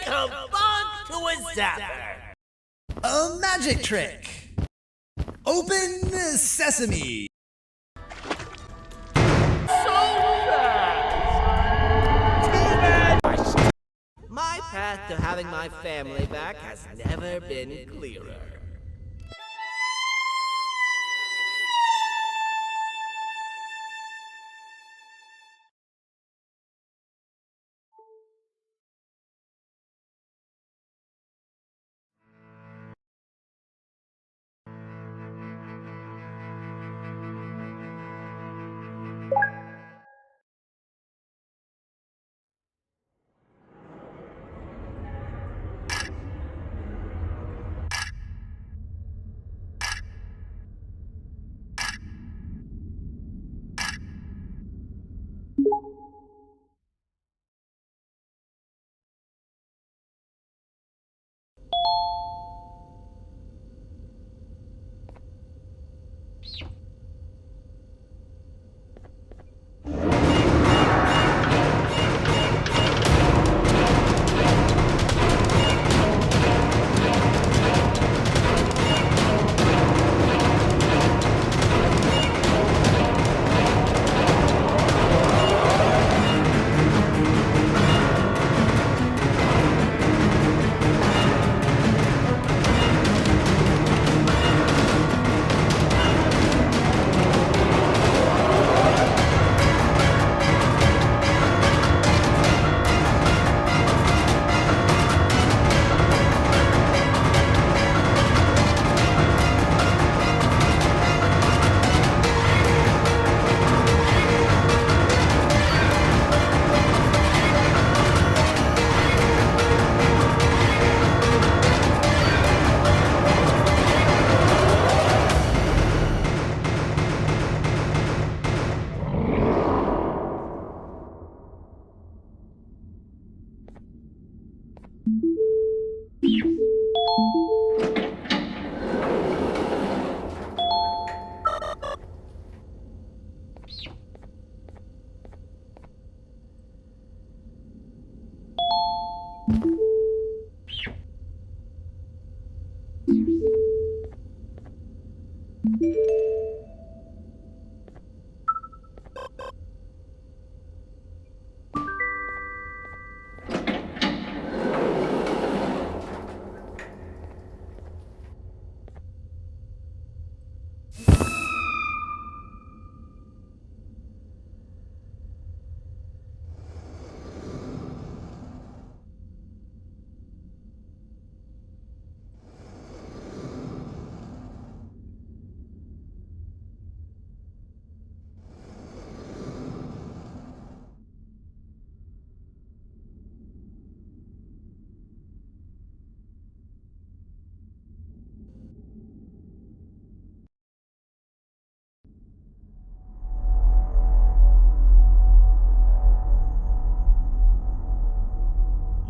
Welcome back to a zapper. A magic trick. Open sesame. My path to having my family back has never been clearer.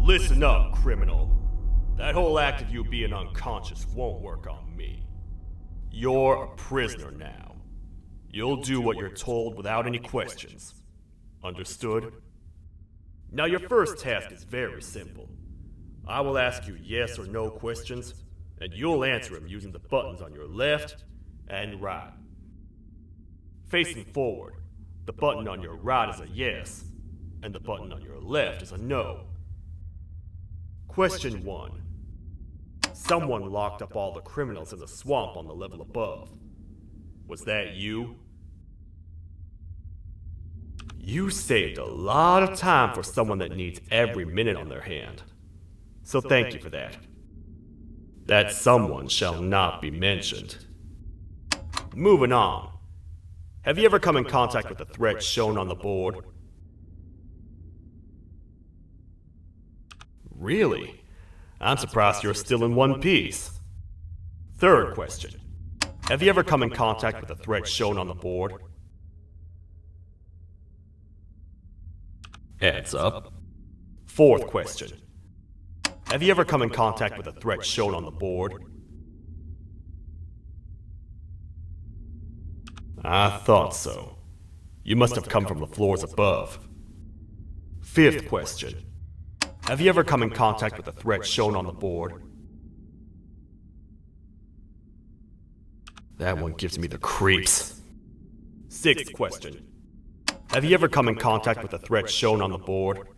Listen up, criminal. That whole act of you being unconscious won't work on me. You're a prisoner now. You'll do what you're told without any questions. Understood? Now your first task is very simple. I will ask you yes or no questions, and you'll answer them using the buttons on your left and right. Facing forward, the button on your right is a yes, and the button on your left is a no. Question 1. Someone locked up all the criminals in the swamp on the level above. Was that you? You saved a lot of time for someone that needs every minute on their hand. So thank you for that. That someone shall not be mentioned. Moving on. Have you ever come in contact with the threat shown on the board? Really? I'm surprised you're still in one piece. Third question. Have you ever come in contact with the threat shown on the board? Heads up. Fourth question. Have you ever come in contact with the threat shown on the board? I thought so. You must have come from the floors above. Fifth question. Have you ever come in contact with the threat shown on the board? That one gives me the creeps. Sixth question. Have you ever come in contact with the threat shown on the board?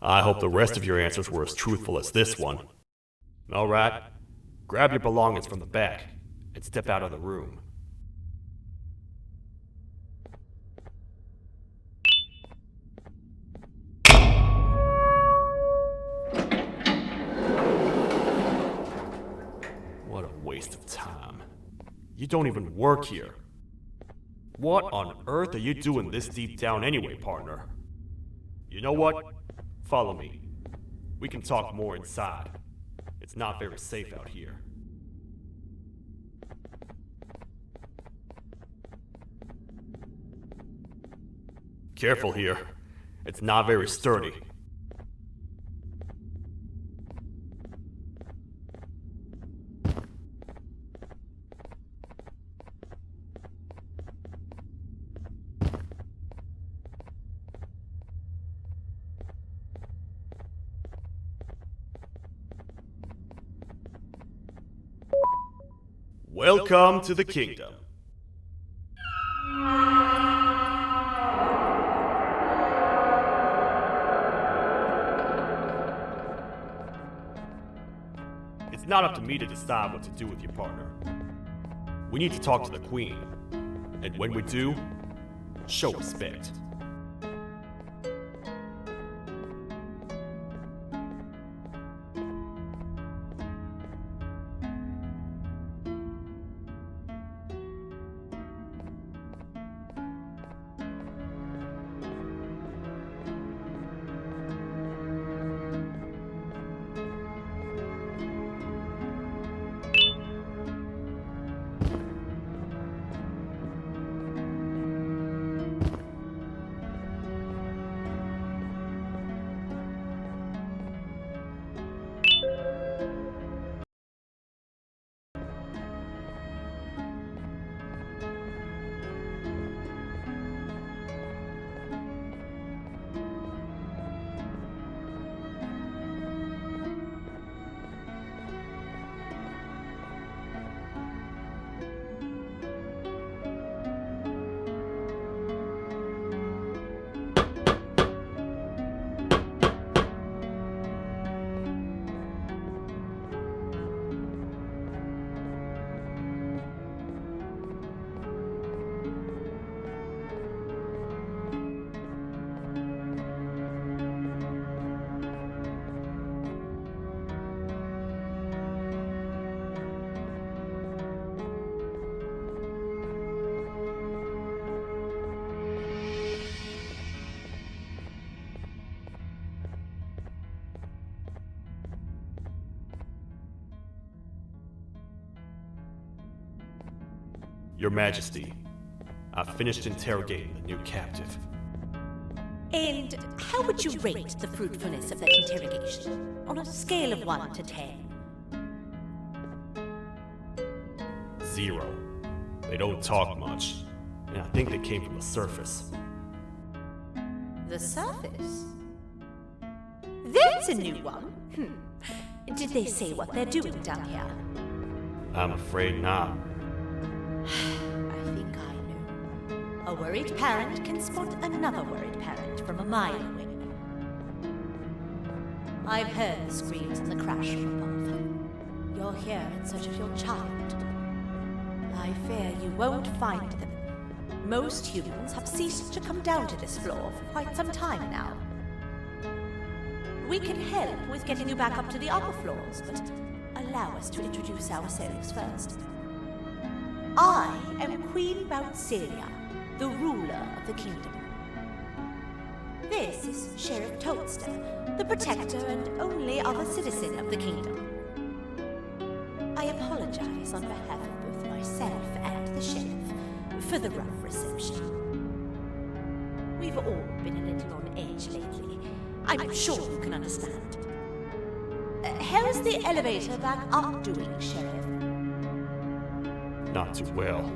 I hope the rest of your answers were as truthful as this one. Alright, grab your belongings from the back and step out of the room. What a waste of time. You don't even work here. What on earth are you doing this deep down anyway, partner? You know what? Follow me. We can talk more inside. It's not very safe out here. Careful here. It's not very sturdy. Welcome to the kingdom. It's not up to me to decide what to do with your partner. We need to talk to the queen. And when we do, show respect. Your Majesty, I've finished interrogating the new captive. And how would you rate the fruitfulness of that interrogation, on a scale of 1 to 10? 0. They don't talk much, and I think they came from the surface. The surface? That's a new one. Did they say what they're doing down here? I'm afraid not. I think I know. A worried parent can spot another worried parent from a mile away. I've heard the screams and the crash from above. You're here in search of your child. I fear you won't find them. Most humans have ceased to come down to this floor for quite some time now. We can help with getting you back up to the upper floors, but allow us to introduce ourselves first. I am Queen Bouncelia, the ruler of the kingdom. This is Sheriff Toadster, the protector and only other citizen of the kingdom. I apologize on behalf of both myself and the sheriff for the rough reception. We've all been a little on edge lately. I'm sure you can understand. How's the elevator back up doing, Sheriff? Not too well.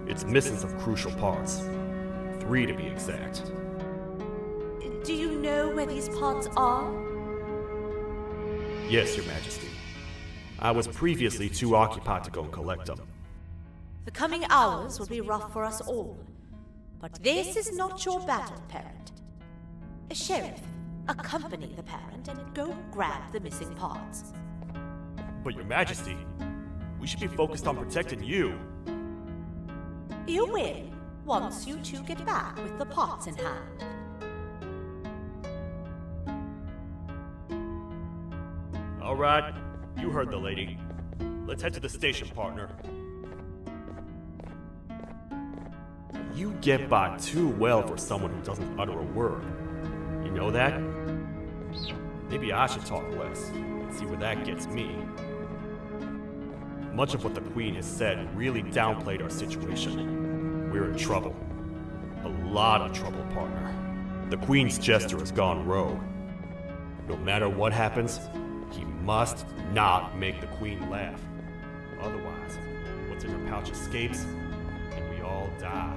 It's missing some crucial parts. 3 to be exact. Do you know where these pods are? Yes, Your Majesty. I was previously too occupied to go and collect them. The coming hours will be rough for us all. But this is not your battle, parent. Sheriff, accompany the parent and go grab the missing pods. But Your Majesty, we should be focused on protecting you. You will, once you two get back with the pods in hand. All right, you heard the lady. Let's head to the station, partner. You get by too well for someone who doesn't utter a word. You know that? Maybe I should talk less and see where that gets me. Much of what the Queen has said really downplayed our situation. We're in trouble. A lot of trouble, partner. The Queen's jester has gone rogue. No matter what happens, he must not make the Queen laugh. Otherwise, what's in her pouch escapes, and we all die.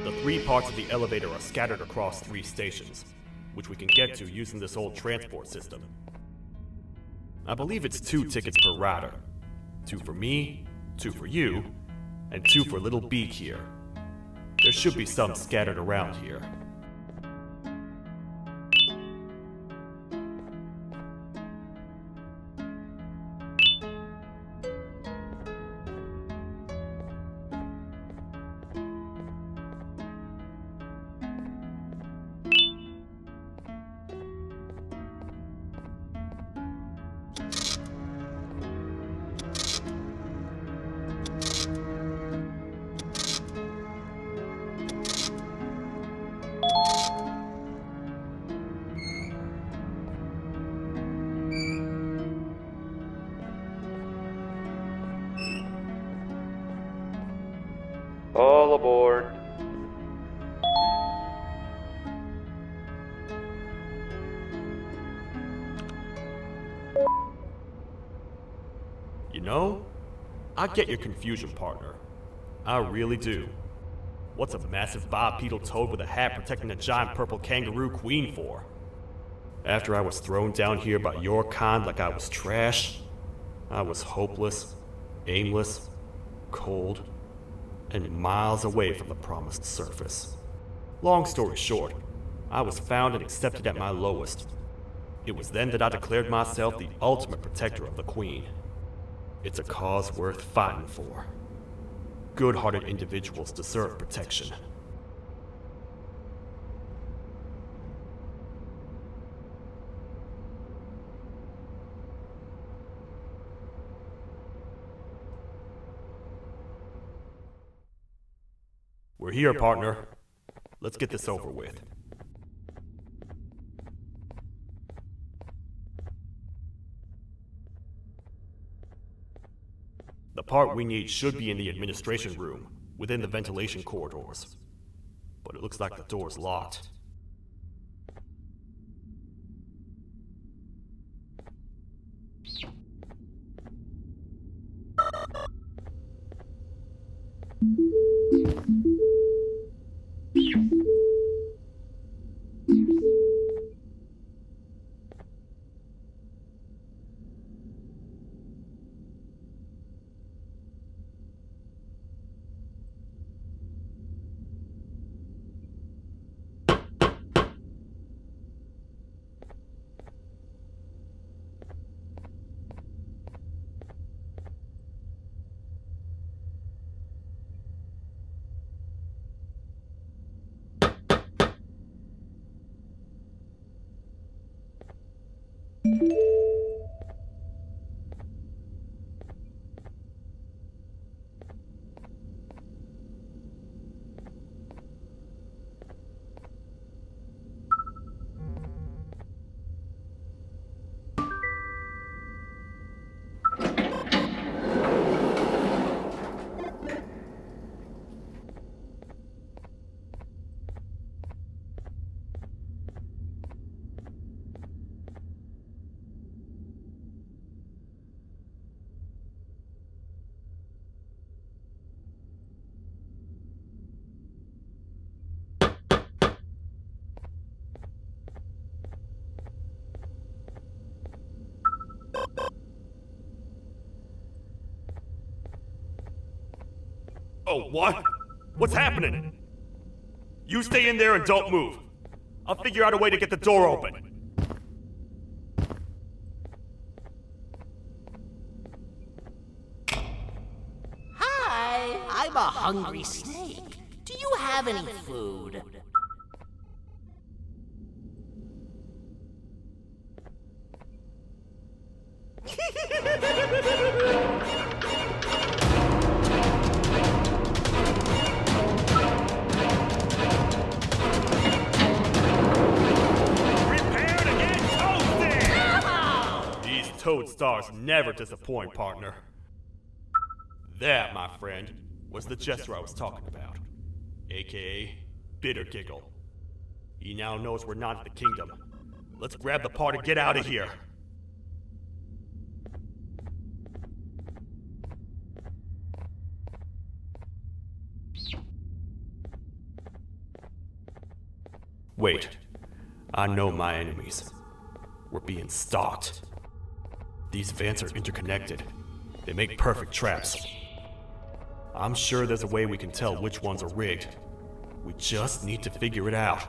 The 3 parts of the elevator are scattered across 3 stations, which we can get to using this old transport system. I believe it's 2 tickets per rider. 2 for me, 2 for you, and 2 for Little Beak here. There should be some scattered around here. All aboard. You know, I get your confusion, partner. I really do. What's a massive bipedal toad with a hat protecting a giant purple kangaroo queen for? After I was thrown down here by your kind like I was trash, I was hopeless, aimless, cold, and miles away from the promised surface. Long story short, I was found and accepted at my lowest. It was then that I declared myself the ultimate protector of the Queen. It's a cause worth fighting for. Good-hearted individuals deserve protection. We're here, partner. Let's get this over with. The part we need should be in the administration room, within the ventilation corridors. But it looks like the door's locked. Oh, what? What's happening? You stay in there and don't move. I'll figure out a way to get the door open. Hi, I'm a hungry snake. Do you have any food? Prepare to get toasted! These toad stars never disappoint, partner. That, my friend, was the jester I was talking about, aka Bitter Giggle. He now knows we're not at the kingdom. Let's grab the part and get out of here. Wait, I know my enemies. We're being stalked. These vents are interconnected. They make perfect traps. I'm sure there's a way we can tell which ones are rigged. We just need to figure it out.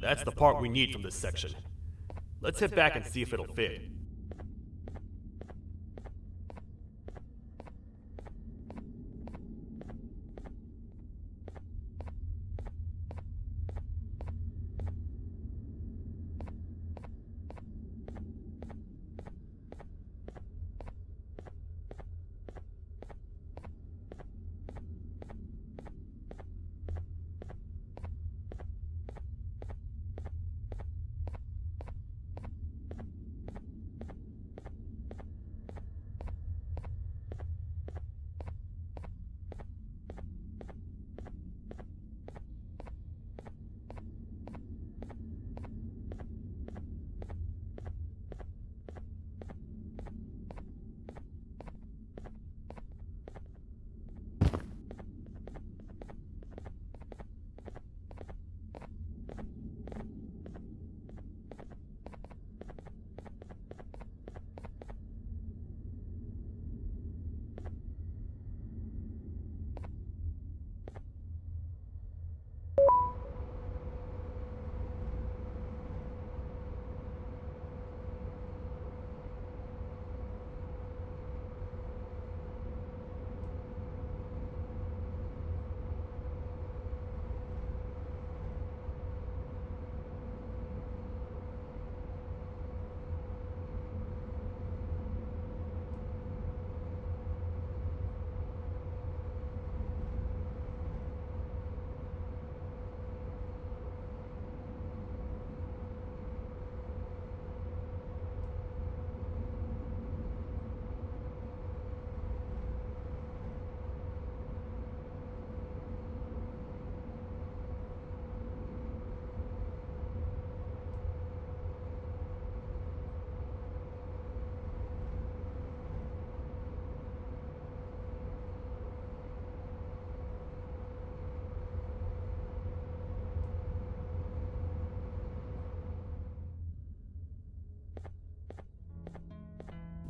That's the part we need from this section. Let's head back and see if it'll fit.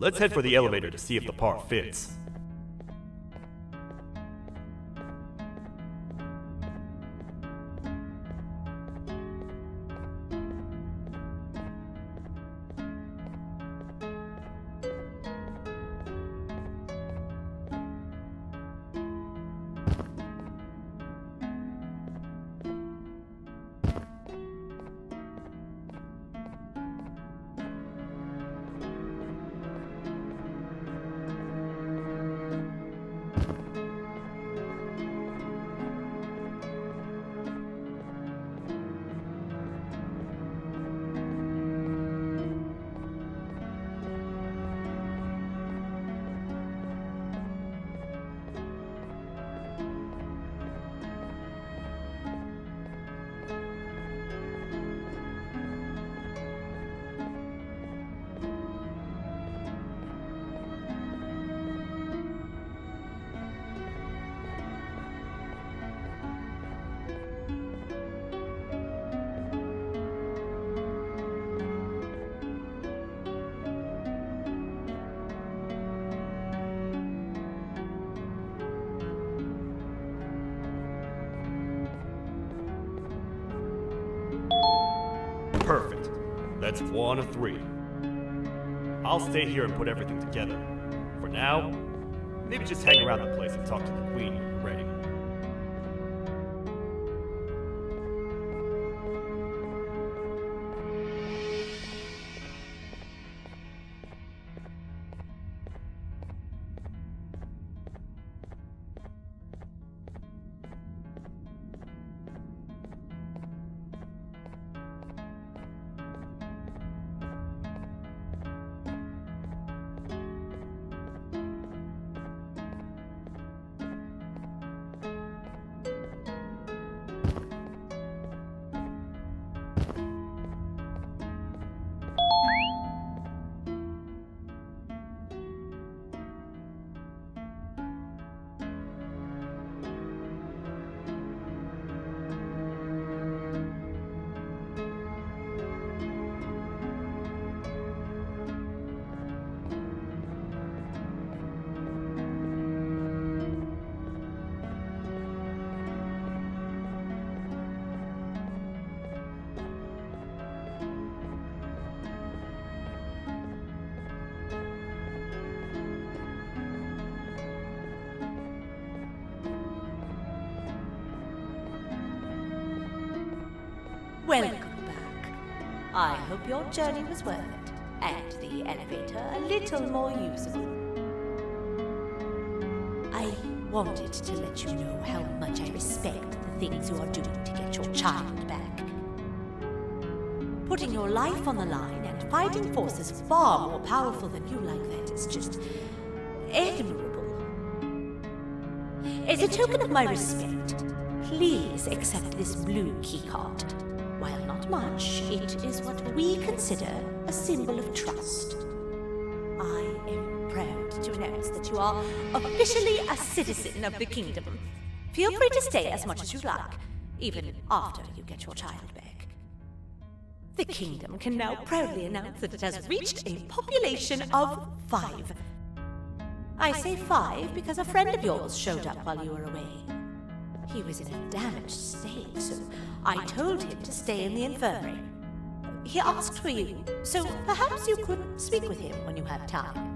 Let's head for the elevator to see if the part fits. Perfect. That's 1 of 3. I'll stay here and put everything together. For now, maybe just hang around the place and talk to the Queen when you're ready. Welcome back. I hope your journey was worth it, and the elevator a little more usable. I wanted to let you know how much I respect the things you are doing to get your child back. Putting your life on the line and fighting forces far more powerful than you like that is just admirable. As a token of my respect, please accept this blue keycard. While not much, it is what we consider a symbol of trust. I am proud to announce that you are officially a citizen of the kingdom. Feel free to stay as much as you like, even after you get your child back. The kingdom can now proudly announce that it has reached a population of 5. I say 5 because a friend of yours showed up while you were away. He was in a damaged state, so I told him to stay in the infirmary. He asked for you, so perhaps you could speak with him when you have time.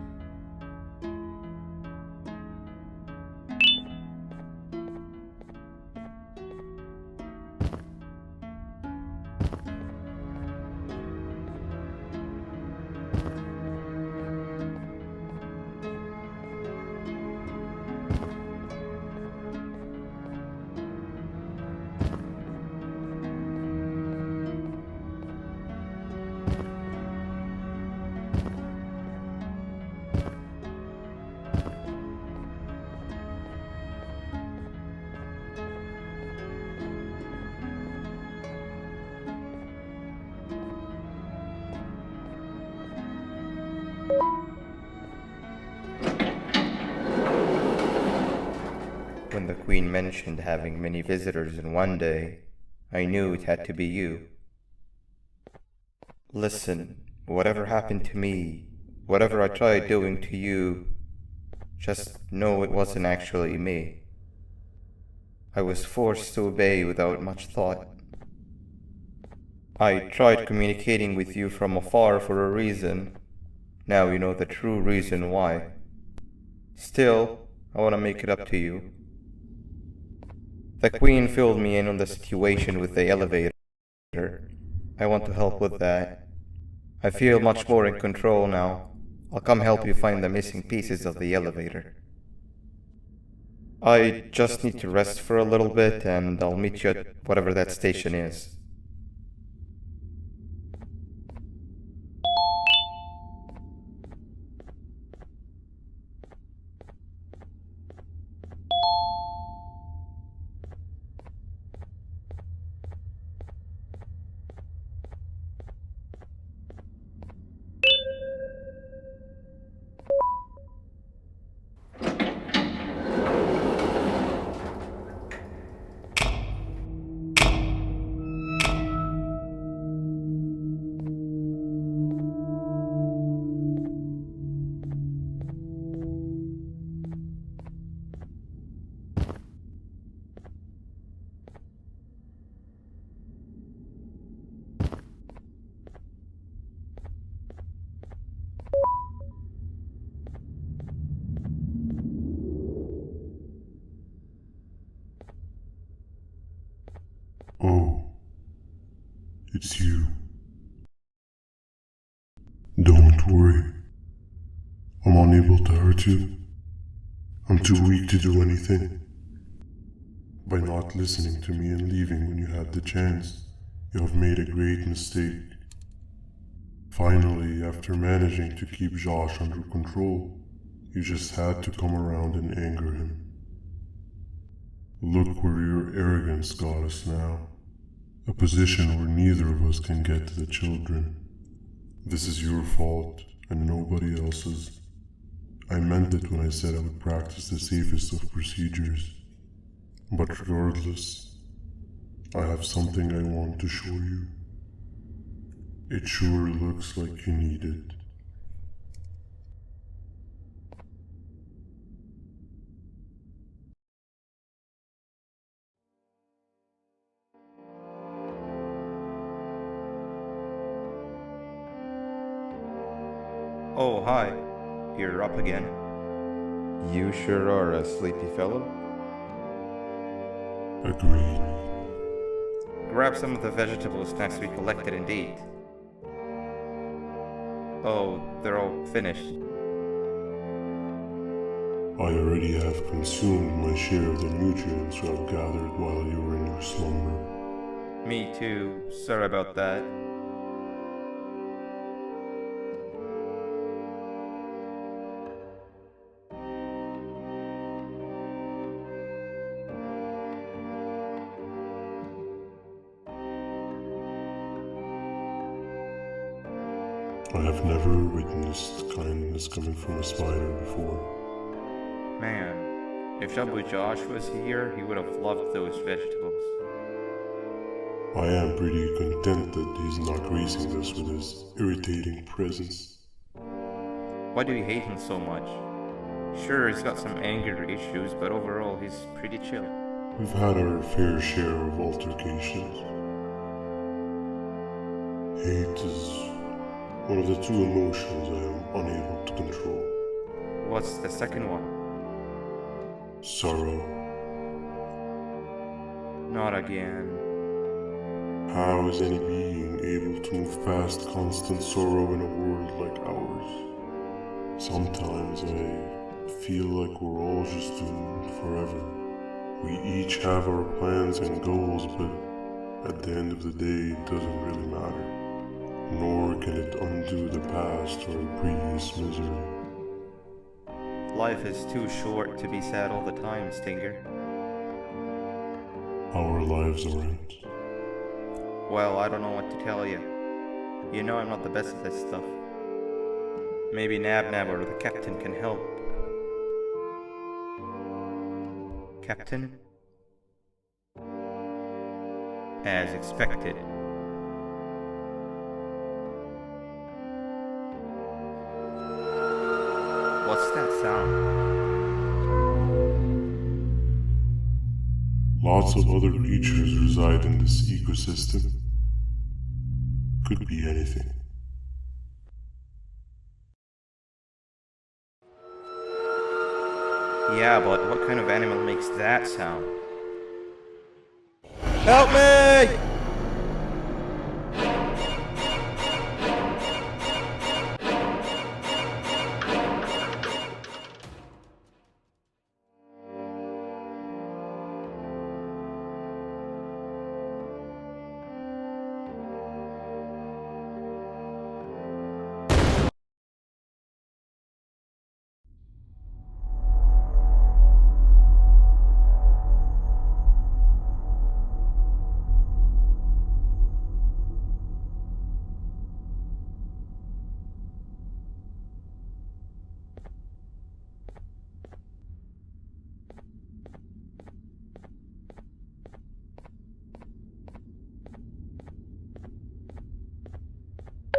When the Queen mentioned having many visitors in one day, I knew it had to be you. Listen, whatever happened to me, Whatever I tried doing to you, just know it wasn't actually me. I was forced to obey without much thought. I tried communicating with you from afar for a reason. Now you know the true reason why. Still, I want to make it up to you. The Queen filled me in on the situation with the elevator. I want to help with that. I feel much more in control now. I'll come help you find the missing pieces of the elevator. I just need to rest for a little bit and I'll meet you at whatever that station is. Oh, it's you. Don't worry. I'm unable to hurt you. I'm too weak to do anything. By not listening to me and leaving when you had the chance, you have made a great mistake. Finally, after managing to keep Josh under control, you just had to come around and anger him. Look where your arrogance got us now. A position where neither of us can get to the children. This is your fault and nobody else's. I meant it when I said I would practice the safest of procedures. But regardless, I have something I want to show you. It sure looks like you need it. Oh, hi. You're up again. You sure are a sleepy fellow. Agreed. Grab some of the vegetable snacks we collected and eat. Oh, they're all finished. I already have consumed my share of the nutrients you have gathered while you were in your slumber. Me too. Sorry about that. I have never witnessed kindness coming from a spider before. Man, if Shabu Josh was here, he would have loved those vegetables. I am pretty content that he's not gracing us with his irritating presence. Why do you hate him so much? Sure, he's got some anger issues, but overall he's pretty chill. We've had our fair share of altercations. Hate is one of the two emotions I am unable to control. What's the second one? Sorrow. Not again. How is any being able to move past constant sorrow in a world like ours? Sometimes I feel like we're all just doomed forever. We each have our plans and goals, but at the end of the day, it doesn't really matter. Nor can it undo the past or previous misery. Life is too short to be sad all the time, Stinger. Our lives aren't. Well, I don't know what to tell you. You know I'm not the best at this stuff. Maybe Nab or the captain can help. Captain? As expected. What's that sound? Lots of other creatures reside in this ecosystem. Could be anything. Yeah, but what kind of animal makes that sound? Help me!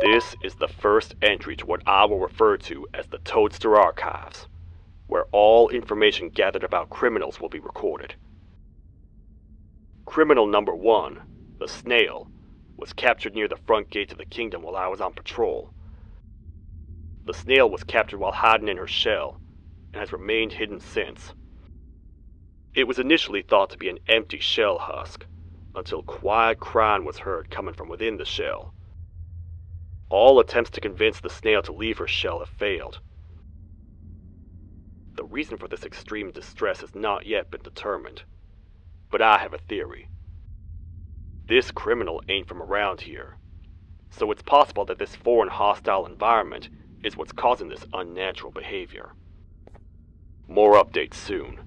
This is the first entry to what I will refer to as the Toadster Archives, where all information gathered about criminals will be recorded. Criminal number 1, the snail, was captured near the front gate of the kingdom while I was on patrol. The snail was captured while hiding in her shell, and has remained hidden since. It was initially thought to be an empty shell husk, until quiet crying was heard coming from within the shell. All attempts to convince the snail to leave her shell have failed. The reason for this extreme distress has not yet been determined, but I have a theory. This criminal ain't from around here, so it's possible that this foreign hostile environment is what's causing this unnatural behavior. More updates soon.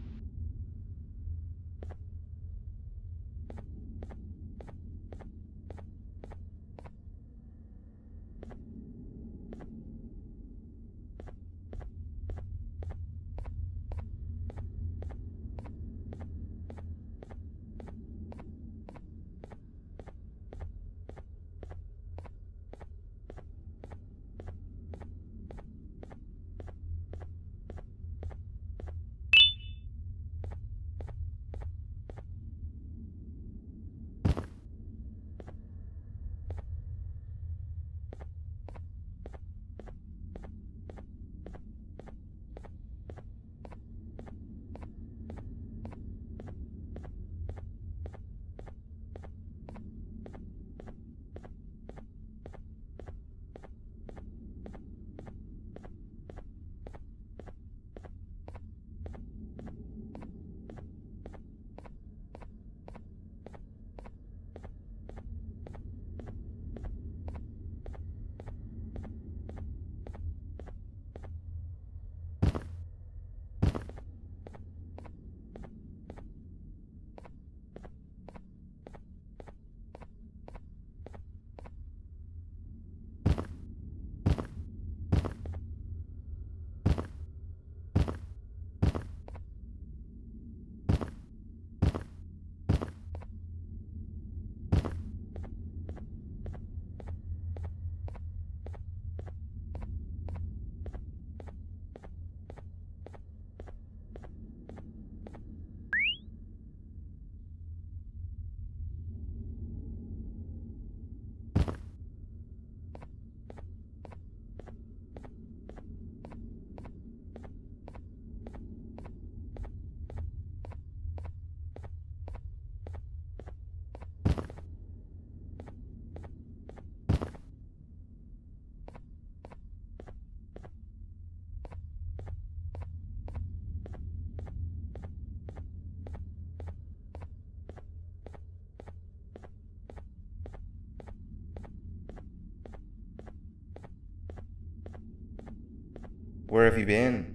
Where have you been?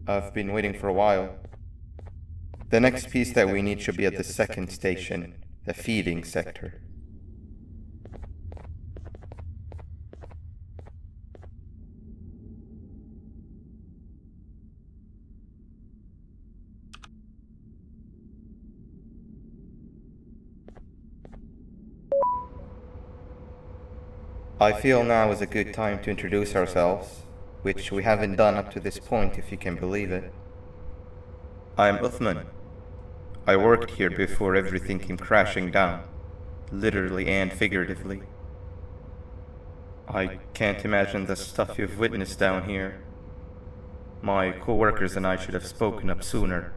I've been waiting for a while. The next piece that we need should be at the second station, the feeding sector. I feel now is a good time to introduce ourselves. which we haven't done up to this point, if you can believe it. I'm Uthman. I worked here before everything came crashing down, literally and figuratively. I can't imagine the stuff you've witnessed down here. My co-workers and I should have spoken up sooner.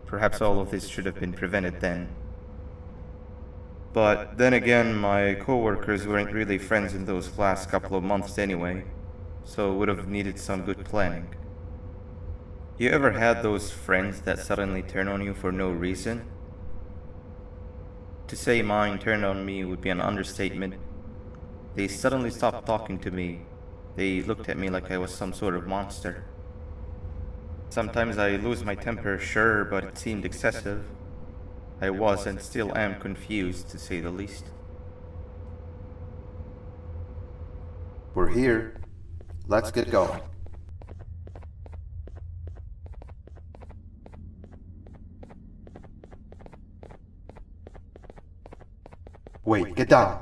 Perhaps all of this should have been prevented then. But then again, my co-workers weren't really friends in those last couple of months anyway, so would have needed some good planning. You ever had those friends that suddenly turn on you for no reason? To say mine turned on me would be an understatement. They suddenly stopped talking to me. They looked at me like I was some sort of monster. Sometimes I lose my temper, sure, but it seemed excessive. I was and still am confused, to say the least. We're here. Let's get going. Wait, get down.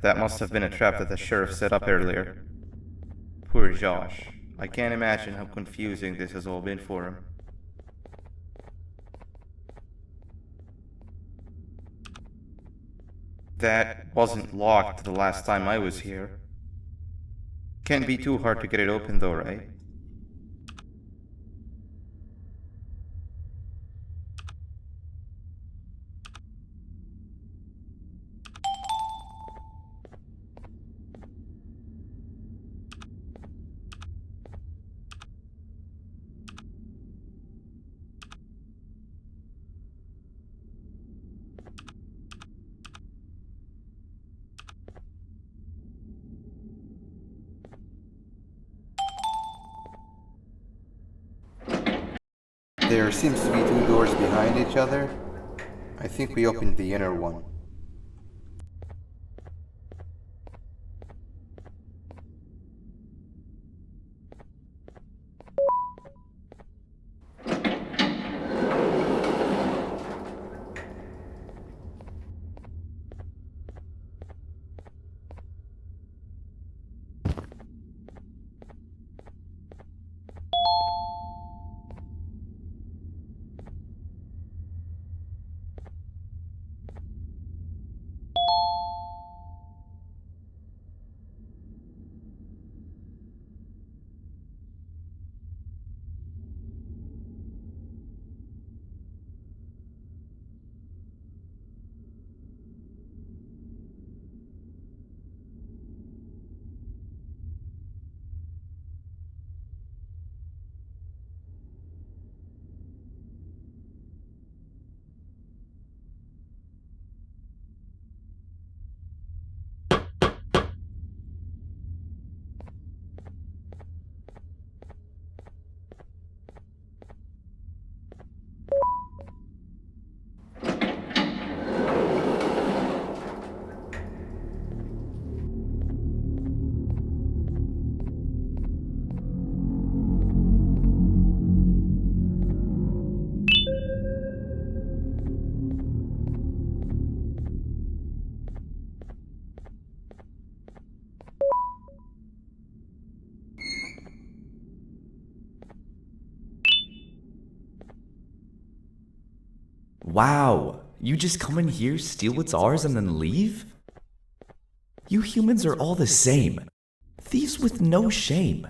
That must have been a trap that the sheriff set up earlier. Poor Josh. I can't imagine how confusing this has all been for him. That wasn't locked the last time I was here. Can't be too hard to get it open though, right? There seems to be two doors behind each other. I think we opened the inner one. Wow, you just come in here, steal what's ours, and then leave? You humans are all the same. Thieves with no shame.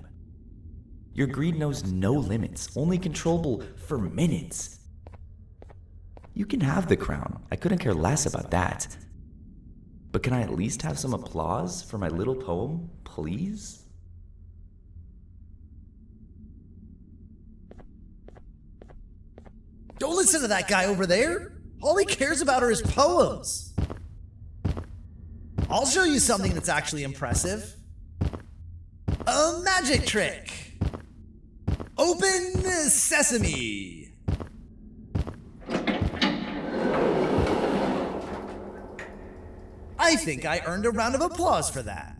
Your greed knows no limits, only controllable for minutes. You can have the crown, I couldn't care less about that. But can I at least have some applause for my little poem, please? Don't listen to that guy over there. All he cares about are his poems. I'll show you something that's actually impressive. A magic trick. Open sesame. I think I earned a round of applause for that.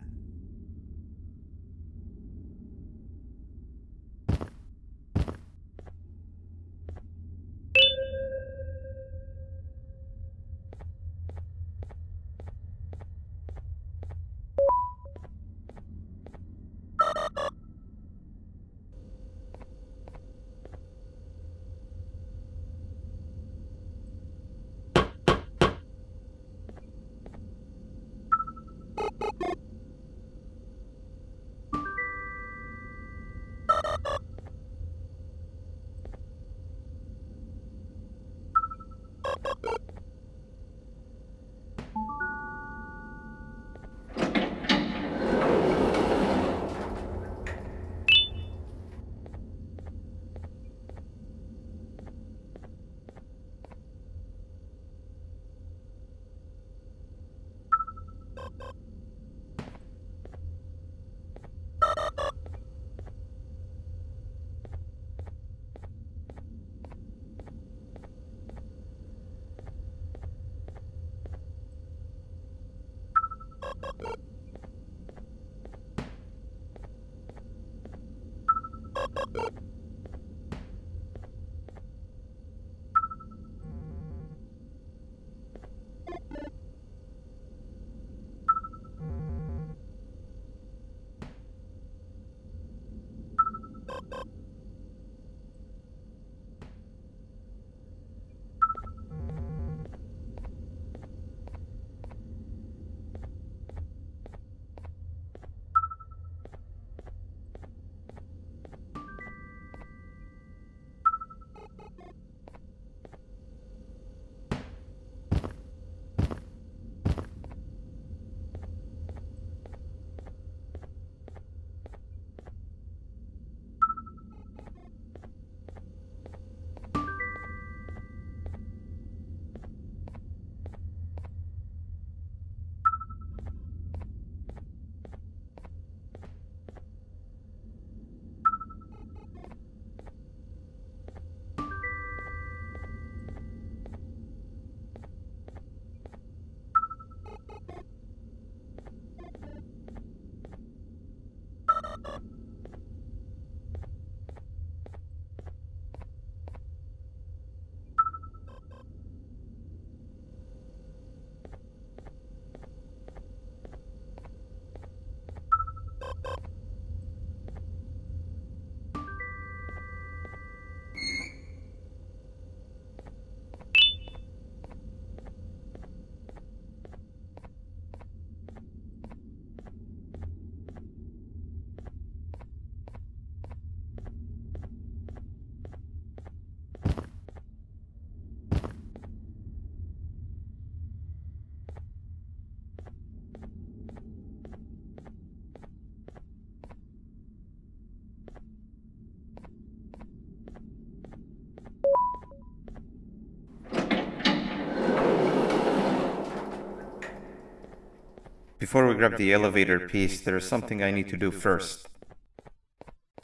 Before we grab the elevator piece, there is something I need to do first.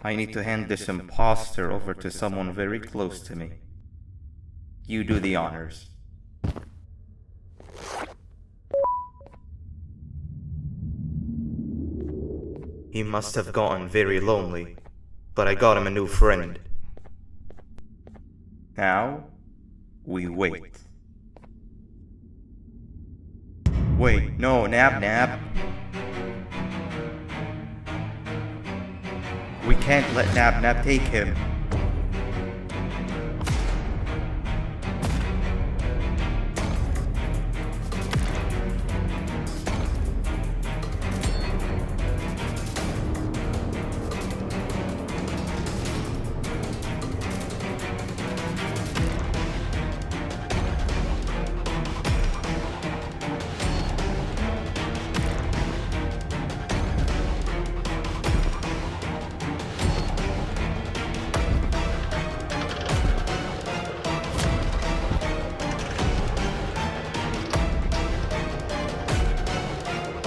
I need to hand this imposter over to someone very close to me. You do the honors. He must have gotten very lonely, but I got him a new friend. Now, we wait. Wait, no, Nab. We can't let Nab take him.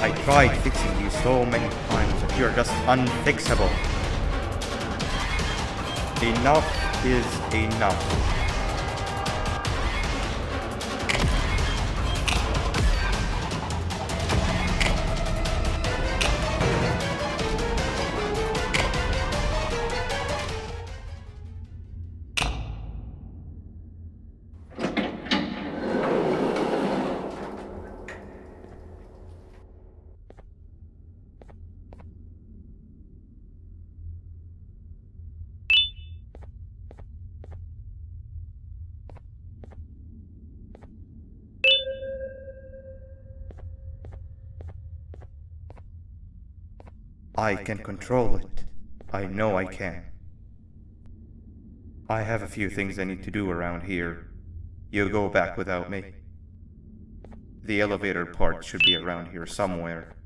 I tried fixing you so many times, but you're just unfixable. Enough is enough. I can control it. I know I can. I have a few things I need to do around here. You go back without me. The elevator part should be around here somewhere.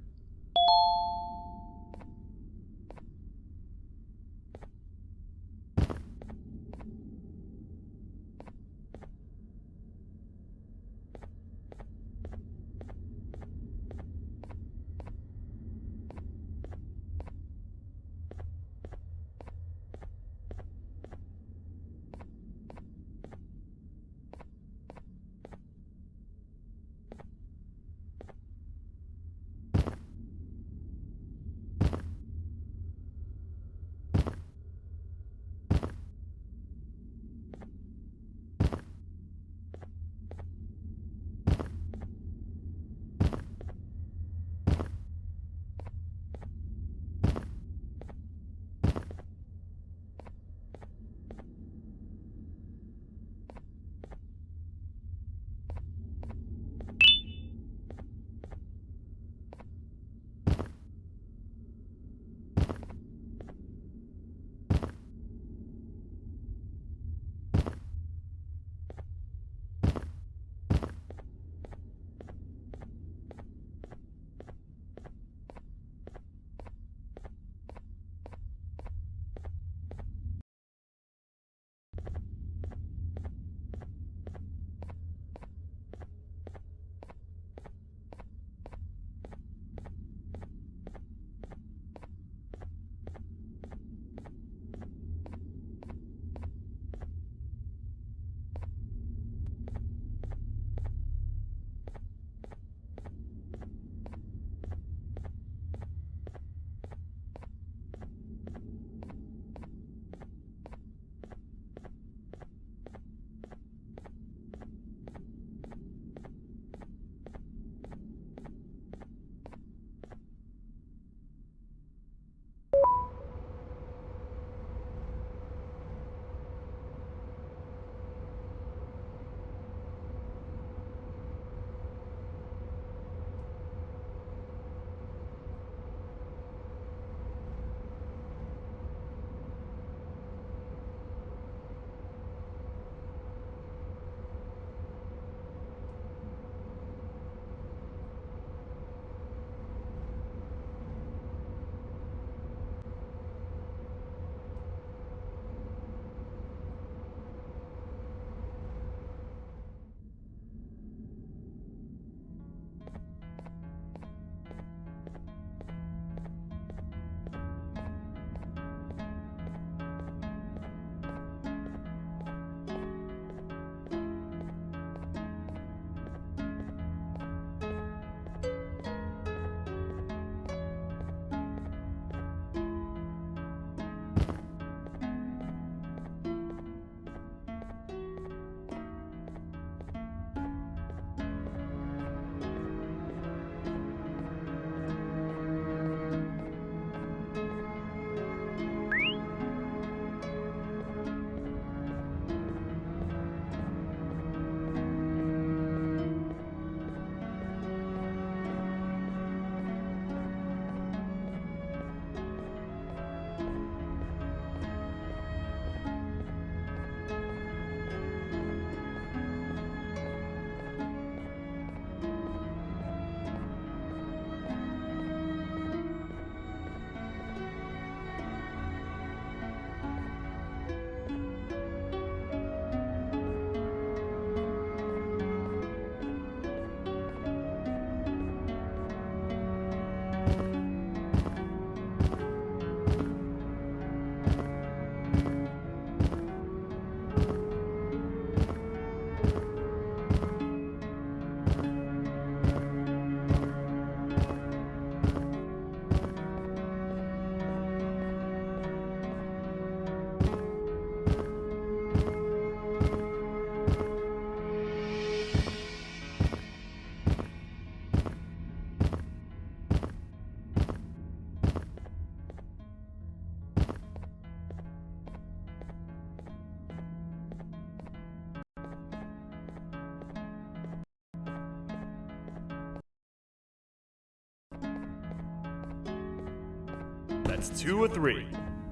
That's 2 of 3.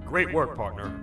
Great work, partner.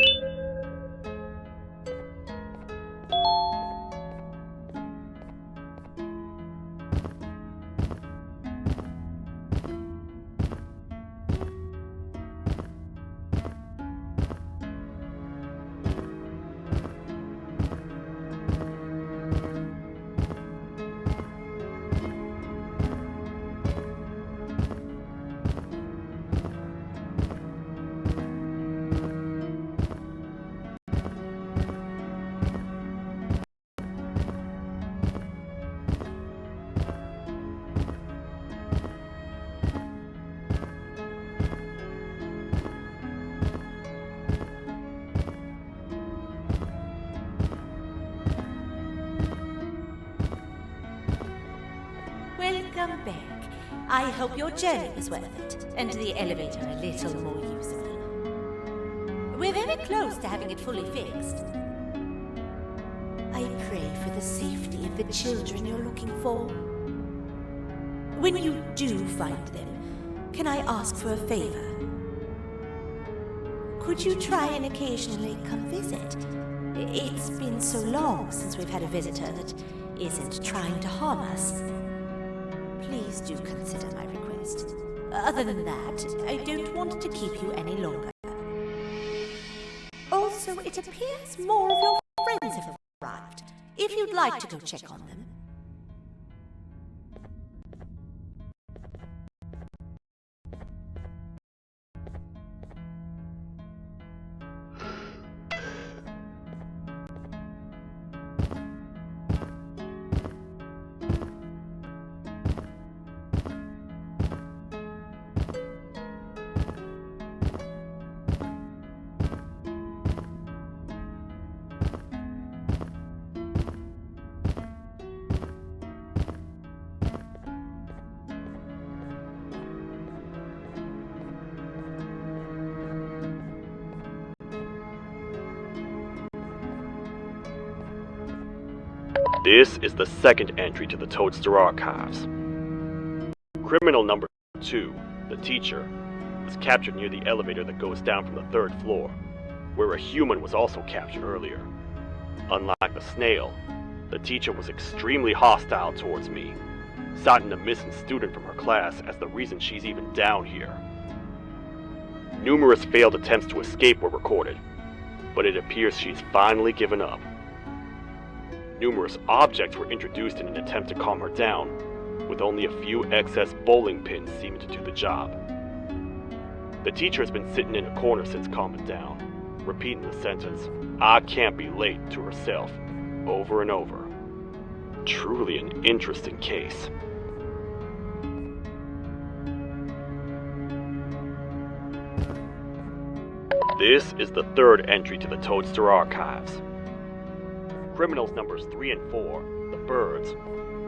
Welcome back. I hope your journey was worth it, and the elevator a little more usable. We're very close to having it fully fixed. I pray for the safety of the children you're looking for. When you do find them, can I ask for a favor? Could you try and occasionally come visit? It's been so long since we've had a visitor that isn't trying to harm us. Please do consider my request. Other than that, I don't want to keep you any longer. Also, it appears more of your friends have arrived. If you'd like to go check on them. This is the second entry to the Toadster Archives. Criminal number 2, the teacher, was captured near the elevator that goes down from the 3rd floor, where a human was also captured earlier. Unlike the snail, the teacher was extremely hostile towards me, citing a missing student from her class as the reason she's even down here. Numerous failed attempts to escape were recorded, but it appears she's finally given up. Numerous objects were introduced in an attempt to calm her down, with only a few excess bowling pins seeming to do the job. The teacher has been sitting in a corner since calming down, repeating the sentence, "I can't be late," to herself, over and over. Truly an interesting case. This is the 3rd entry to the Toadster Archives. Criminals numbers 3 and 4, the birds,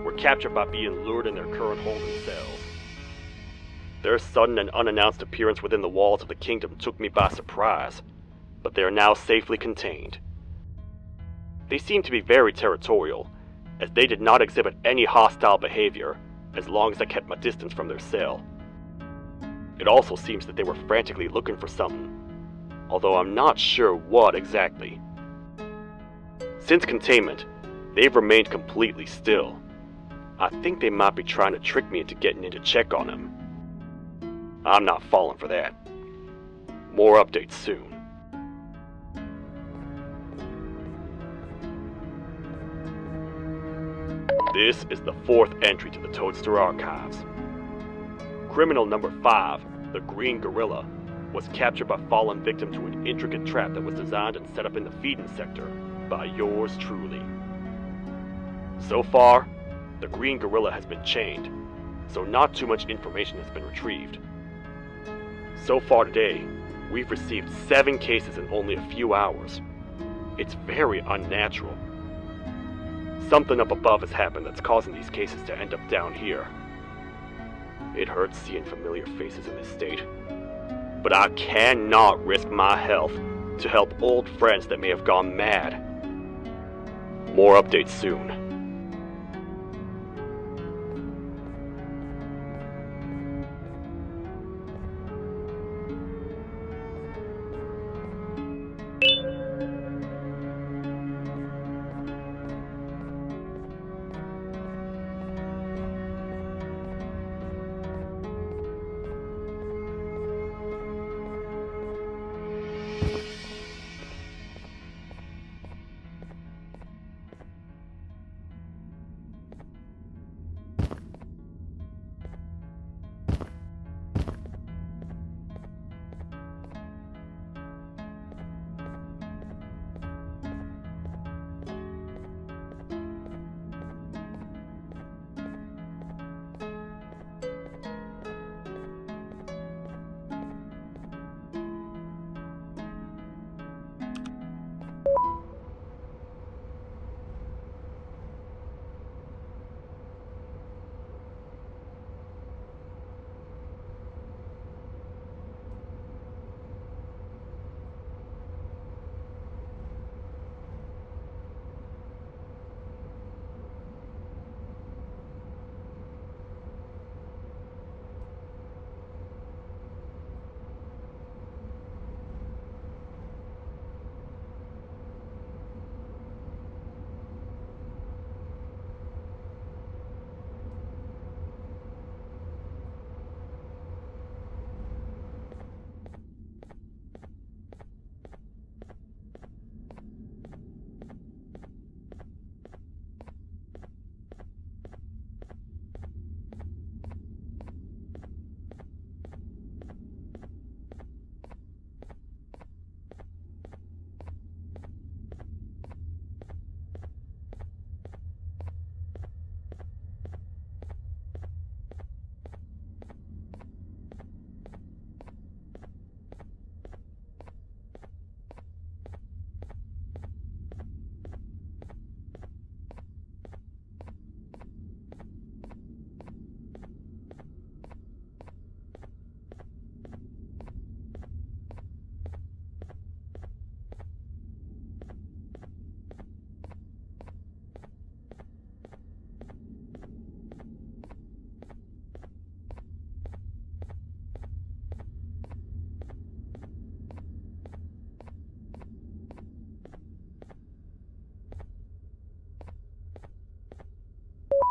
were captured by being lured in their current holding cells. Their sudden and unannounced appearance within the walls of the kingdom took me by surprise, but they are now safely contained. They seem to be very territorial, as they did not exhibit any hostile behavior as long as I kept my distance from their cell. It also seems that they were frantically looking for something, although I'm not sure what exactly. Since containment, they've remained completely still. I think they might be trying to trick me into getting in to check on them. I'm not falling for that. More updates soon. This is the 4th entry to the Toadster Archives. Criminal number 5, the Green Gorilla, was captured by falling victim to an intricate trap that was designed and set up in the feeding sector by yours truly. So far, the Green Gorilla has been chained, so not too much information has been retrieved. So far today, we've received 7 cases in only a few hours. It's very unnatural. Something up above has happened that's causing these cases to end up down here. It hurts seeing familiar faces in this state, but I cannot risk my health to help old friends that may have gone mad. More updates soon.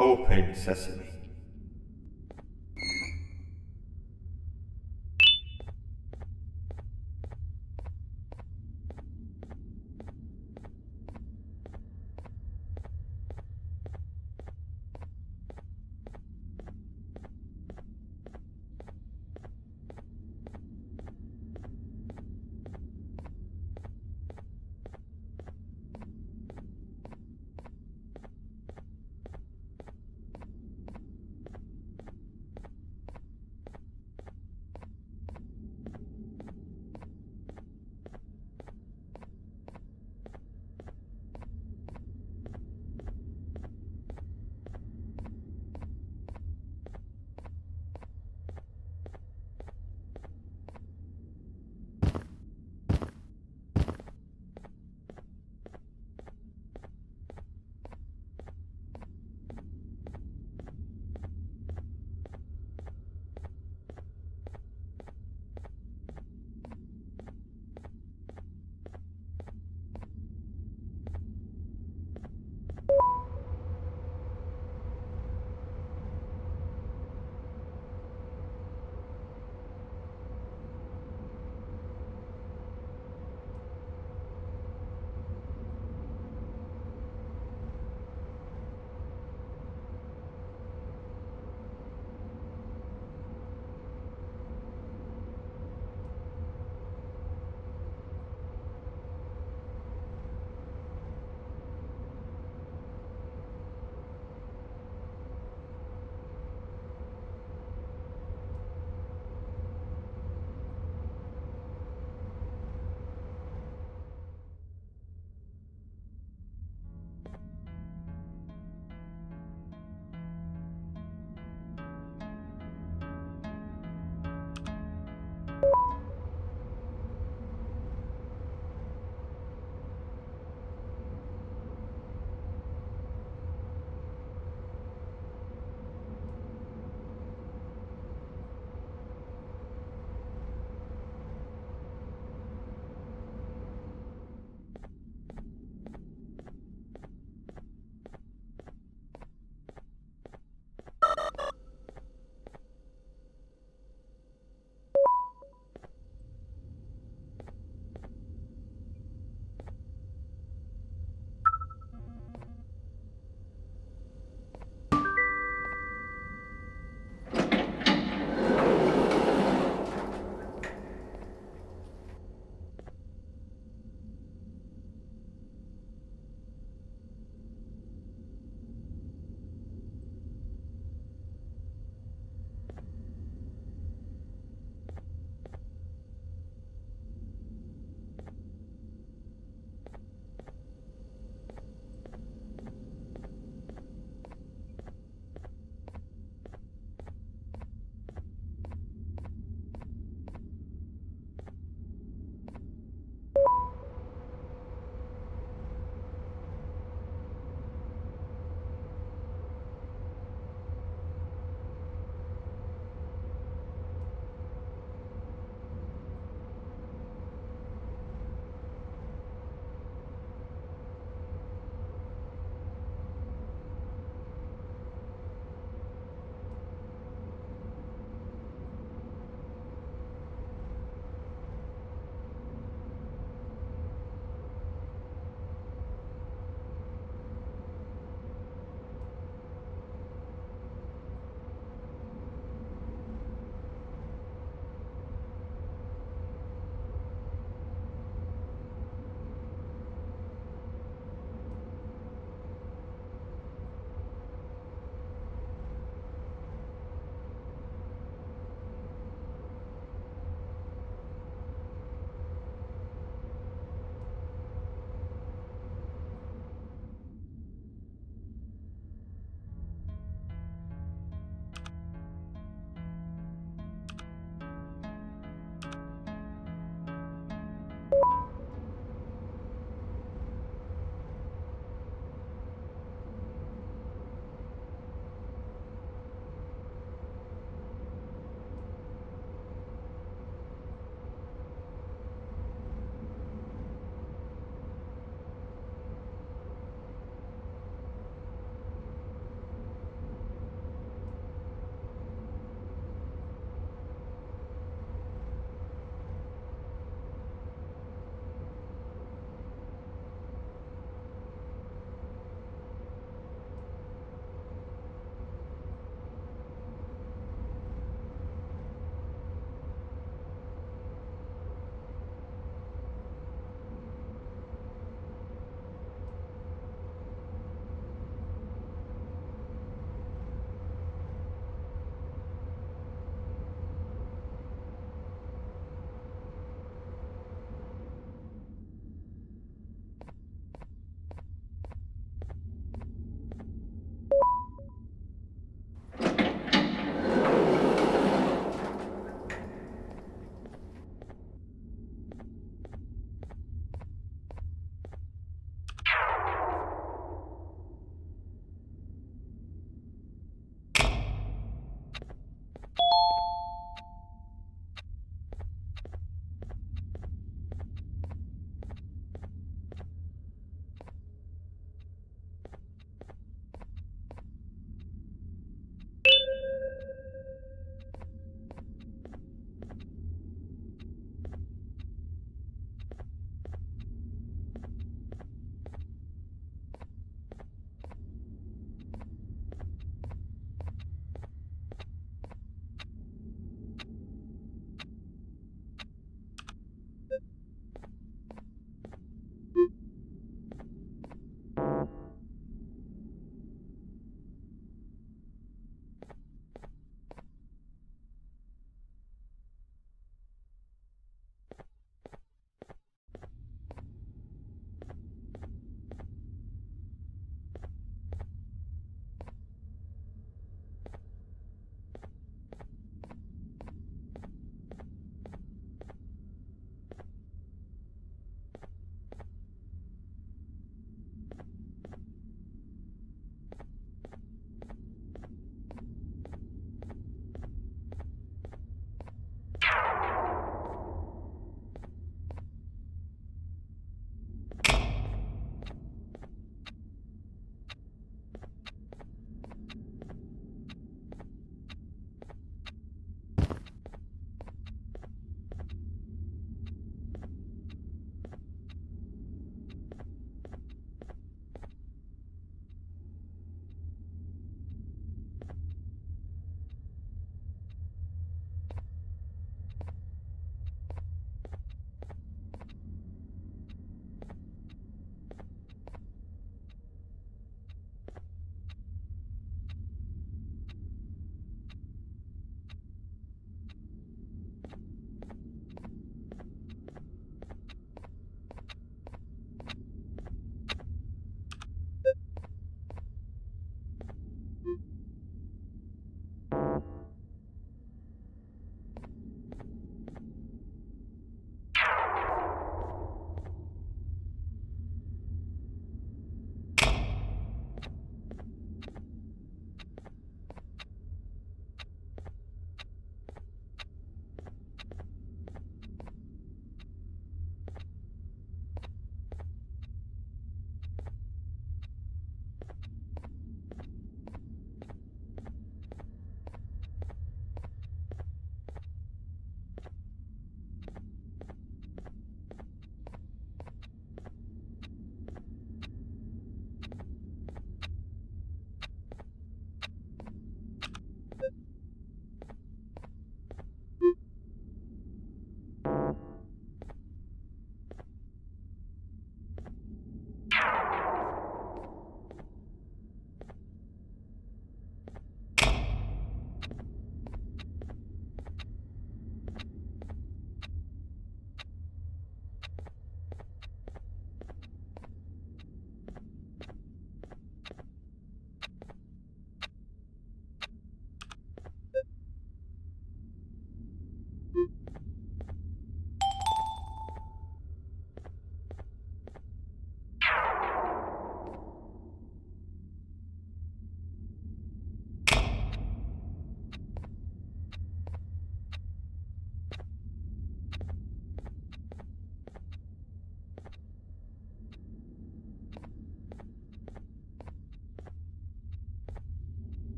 Open sesame.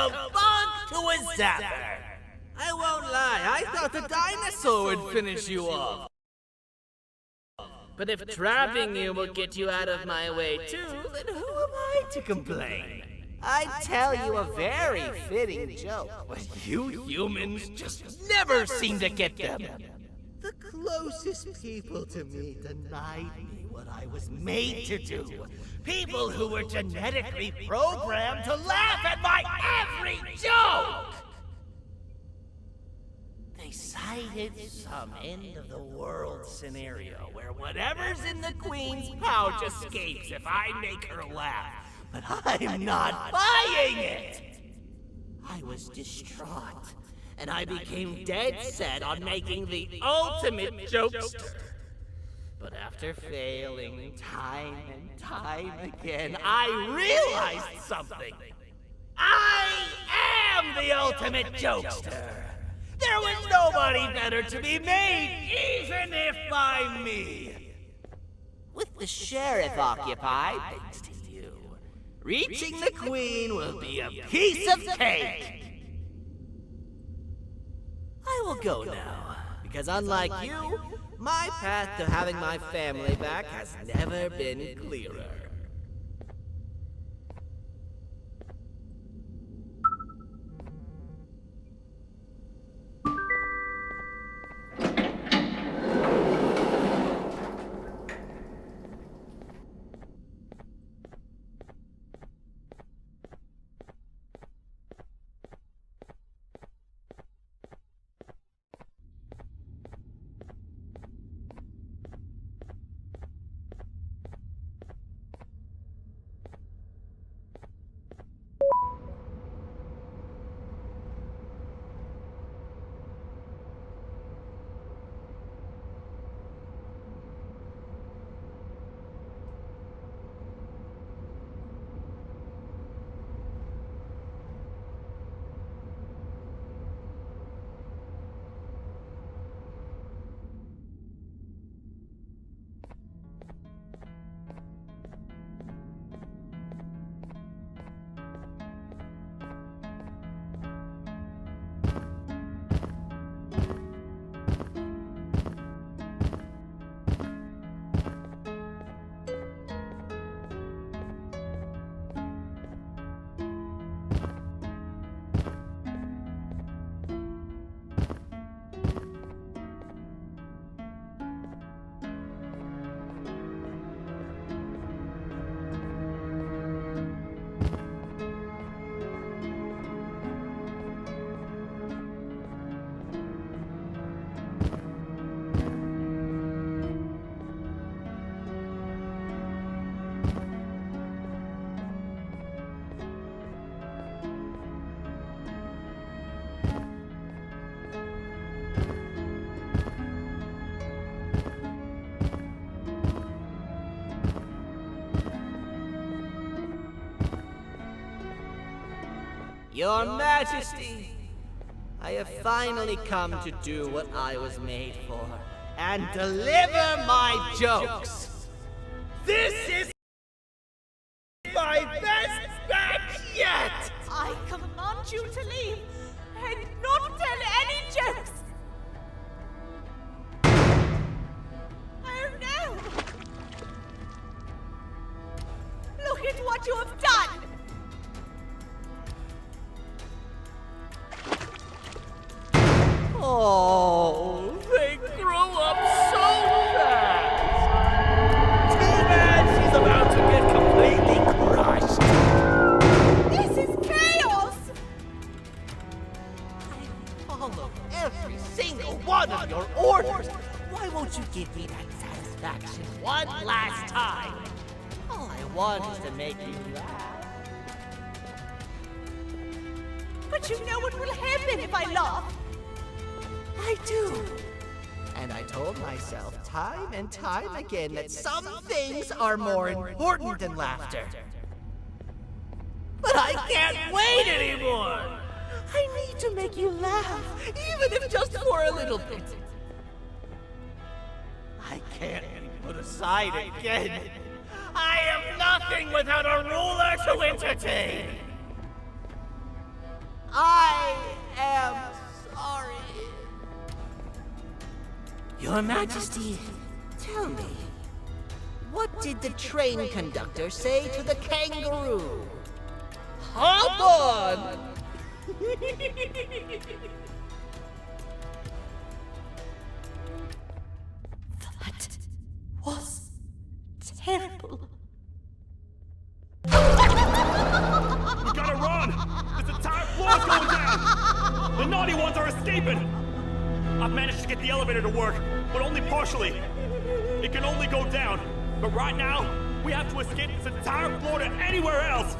kabunk to a zapper. I won't lie, I thought the dinosaur would finish you off. But if trapping you will get you out of my way too, then who am I to complain? I'd tell you a very fitting joke, but you humans just never seem to get them. The closest people to me denied me what I was made to do. People who were genetically programmed to laugh at my every joke! They cited some end-of-the-world scenario where whatever's in the Queen's pouch escapes if I make her laugh. But I'm not buying it! I was distraught, and I became dead set on making the ultimate jokester. But after failing time and time again, I realized something. I am the ultimate jokester! There was nobody better to be made, even if by me! With the sheriff occupied, thanks to you, reaching the Queen will be a piece of cake! I will go now, because unlike you, my path to having my family back has never been clearer. Your Majesty, I have finally come to do what I was made for, and deliver my jokes. This is my best batch yet! I command you to leave and not tell any jokes! Oh no! Look at what you have done! Oh, they grew up so fast! Too bad she's about to get completely crushed! This is chaos! I followed every single one of your orders! Why won't you give me that satisfaction one last time? All I want is to make you laugh. But you know what will happen if I laugh. I do. And I told myself time and time again that some things are more important than laughter. But I can't wait anymore! I need to make you laugh, even if just for a little bit. I can't be put aside again. I am nothing without a ruler to entertain. I am sorry. Your Majesty, tell me, what did the train conductor say to the kangaroo? Hop on! That was terrible. We gotta run! This entire floor's going down! The naughty ones are escaping! I've managed to get the elevator to work, but only partially. It can only go down. But right now, we have to escape this entire floor to anywhere else!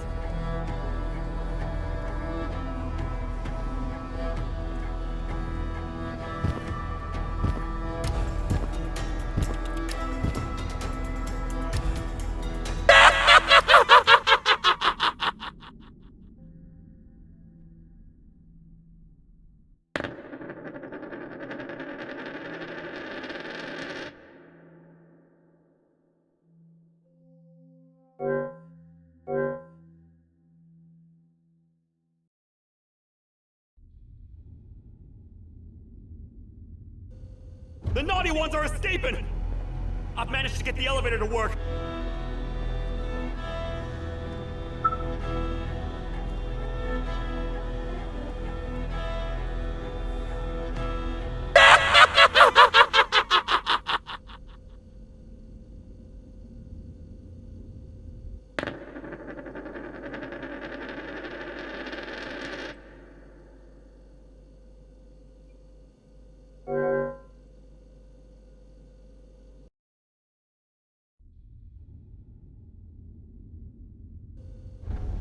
The naughty ones are escaping! I've managed to get the elevator to work.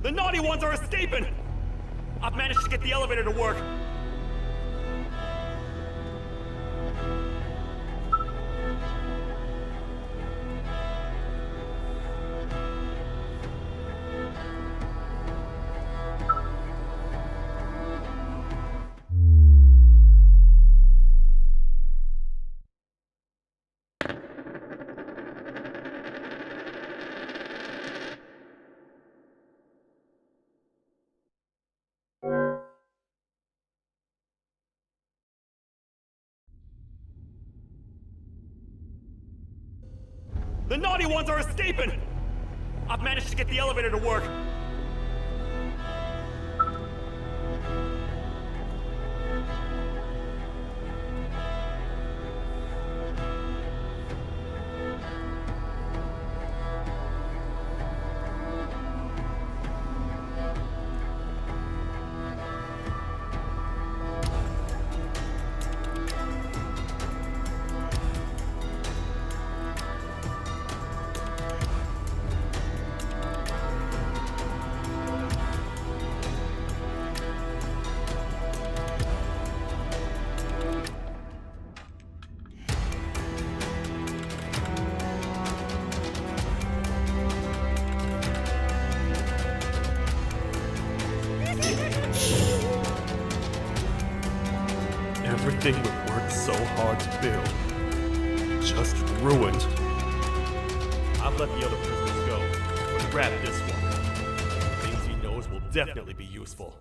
The naughty ones are escaping! I've managed to get the elevator to work. The naughty ones are escaping! I've managed to get the elevator to work. Everything we worked so hard to build, just ruined. I've let the other prisoners go, but grab this one. Things he knows will definitely be useful.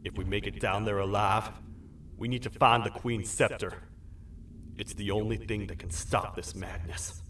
If we make it down there alive, we need to find the Queen's scepter. It's the only thing that can stop this madness.